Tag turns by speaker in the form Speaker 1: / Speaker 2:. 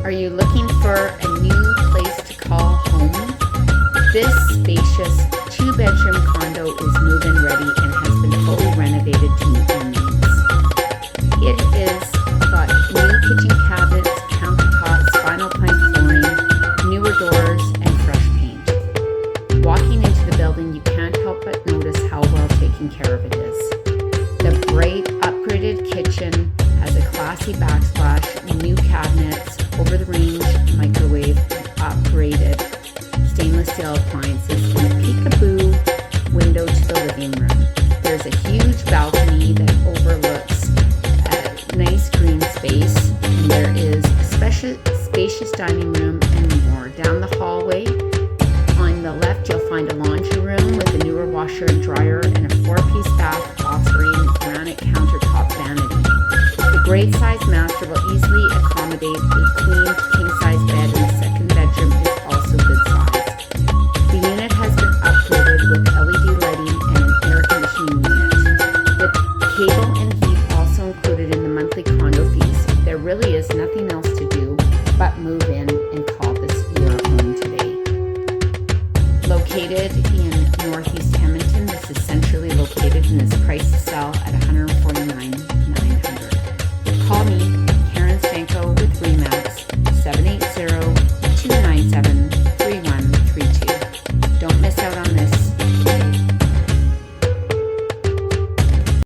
Speaker 1: Are you looking for a new place to call home? This spacious 2-bedroom condo is move-in ready and has been fully renovated to meet your needs. It is got new kitchen cabinets, countertops, vinyl plank flooring, newer doors, and fresh paint. Walking into the building, you can't help but notice how well taken care of it is. The bright, upgraded kitchen has a classy backsplash, new cabinets, over-the-range microwave, upgraded stainless steel appliances, and a peekaboo window to the living room. There's a huge balcony that overlooks a nice green space, and there is a spacious dining room and more. Down the hallway, on the left, you'll find a laundry room with a newer washer and dryer and a 4-piece bath offering granite countertop vanity. The grade-size master will easily accommodate a queen to king-size bed, and the second bedroom is also good size. The unit has been upgraded with LED lighting and an air conditioning unit. With cable and heat also included in the monthly condo fees, there really is nothing else to do but move in and call this your home today. Located in Northeast Edmonton, this is centrally located and is priced to sell at $149,900. Call me